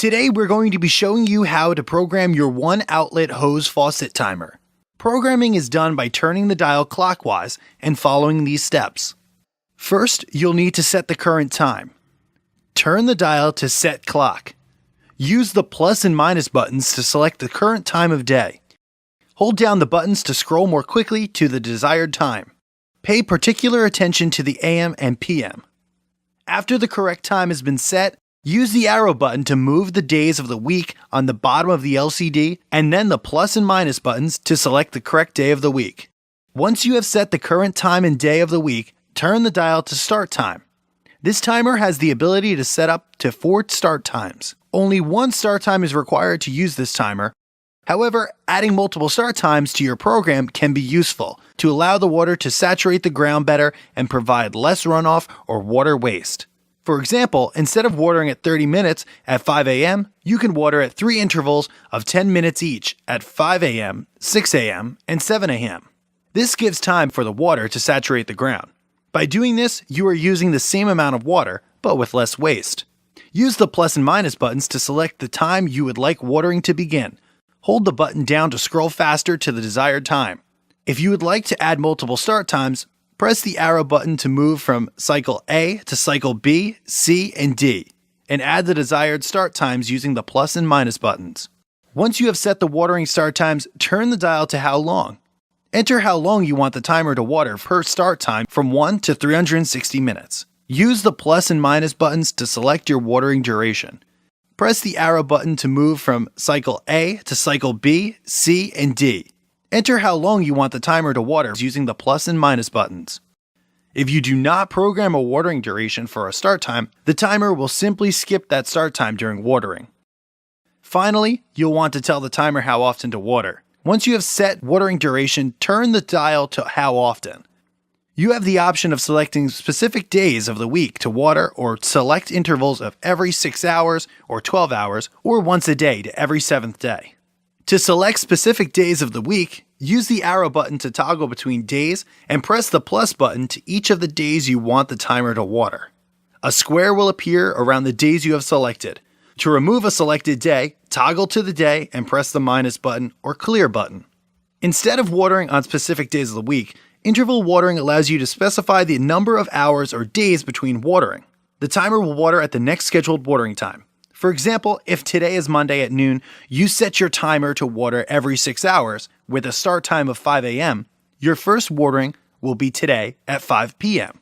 Today we're going to be showing you how to program your one outlet hose faucet timer. Programming is done by turning the dial clockwise and following these steps. First, you'll need to set the current time. Turn the dial to set clock. Use the plus and minus buttons to select the current time of day. Hold down the buttons to scroll more quickly to the desired time. Pay particular attention to the AM and PM. After the correct time has been set, use the arrow button to move the days of the week on the bottom of the LCD and then the plus and minus buttons to select the correct day of the week. Once you have set the current time and day of the week, turn the dial to start time. This timer has the ability to set up to 4 start times. Only one start time is required to use this timer. However, adding multiple start times to your program can be useful to allow the water to saturate the ground better and provide less runoff or water waste. For example, instead of watering at 30 minutes at 5 a.m., you can water at 3 intervals of 10 minutes each at 5 a.m., 6 a.m., and 7 a.m. This gives time for the water to saturate the ground. By doing this, you are using the same amount of water, but with less waste. Use the plus and minus buttons to select the time you would like watering to begin. Hold the button down to scroll faster to the desired time. If you would like to add multiple start times, press the arrow button to move from cycle A to cycle B, C, and D, and add the desired start times using the plus and minus buttons. Once you have set the watering start times, turn the dial to how long. Enter how long you want the timer to water per start time from 1 to 360 minutes. Use the plus and minus buttons to select your watering duration. Press the arrow button to move from cycle A to cycle B, C, and D. Enter how long you want the timer to water using the plus and minus buttons. If you do not program a watering duration for a start time, the timer will simply skip that start time during watering. Finally, you'll want to tell the timer how often to water. Once you have set watering duration, turn the dial to how often. You have the option of selecting specific days of the week to water or select intervals of every 6 hours or 12 hours or once a day to every 7th day. To select specific days of the week, use the arrow button to toggle between days and press the plus button to each of the days you want the timer to water. A square will appear around the days you have selected. To remove a selected day, toggle to the day and press the minus button or clear button. Instead of watering on specific days of the week, interval watering allows you to specify the number of hours or days between watering. The timer will water at the next scheduled watering time. For example, if today is Monday at noon, you set your timer to water every 6 hours with a start time of 5 a.m., your first watering will be today at 5 p.m.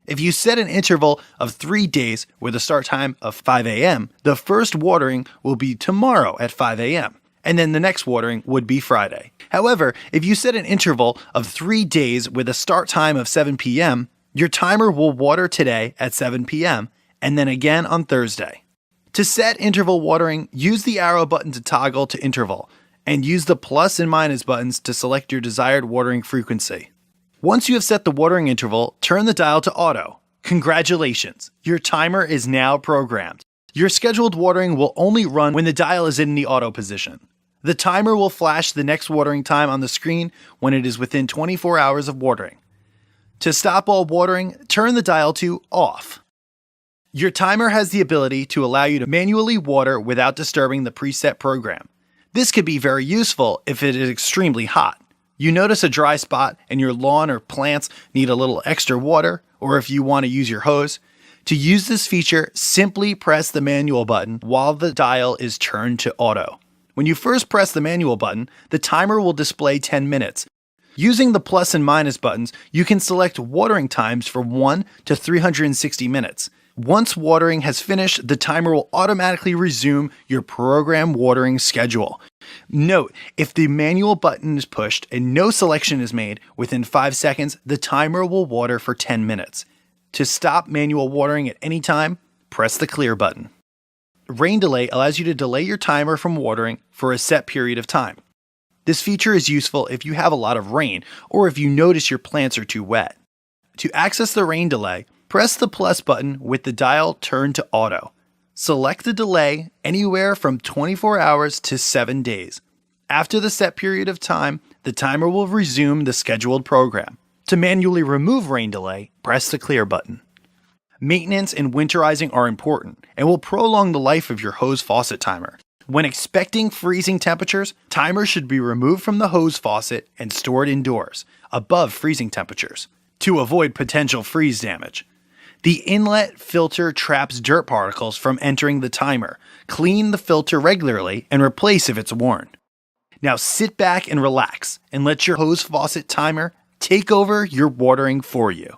If you set an interval of 3 days with a start time of 5 a.m., the first watering will be tomorrow at 5 a.m., and then the next watering would be Friday. However, if you set an interval of 3 days with a start time of 7 p.m., your timer will water today at 7 p.m., and then again on Thursday. To set interval watering, use the arrow button to toggle to interval, and use the plus and minus buttons to select your desired watering frequency. Once you have set the watering interval, turn the dial to auto. Congratulations! Your timer is now programmed. Your scheduled watering will only run when the dial is in the auto position. The timer will flash the next watering time on the screen when it is within 24 hours of watering. To stop all watering, turn the dial to off. Your timer has the ability to allow you to manually water without disturbing the preset program. This could be very useful if it is extremely hot. You notice a dry spot and your lawn or plants need a little extra water, or if you want to use your hose. To use this feature, simply press the manual button while the dial is turned to auto. When you first press the manual button, the timer will display 10 minutes. Using the plus and minus buttons, you can select watering times from 1 to 360 minutes. Once watering has finished, the timer will automatically resume your program watering schedule. Note, if the manual button is pushed and no selection is made, within 5 seconds, the timer will water for 10 minutes. To stop manual watering at any time, press the clear button. Rain delay allows you to delay your timer from watering for a set period of time. This feature is useful if you have a lot of rain or if you notice your plants are too wet. To access the rain delay, press the plus button with the dial turned to auto. Select the delay anywhere from 24 hours to 7 days. After the set period of time, the timer will resume the scheduled program. To manually remove rain delay, press the clear button. Maintenance and winterizing are important and will prolong the life of your hose faucet timer. When expecting freezing temperatures, timers should be removed from the hose faucet and stored indoors, above freezing temperatures, to avoid potential freeze damage. The inlet filter traps dirt particles from entering the timer. Clean the filter regularly and replace if it's worn. Now sit back and relax and let your hose faucet timer take over your watering for you.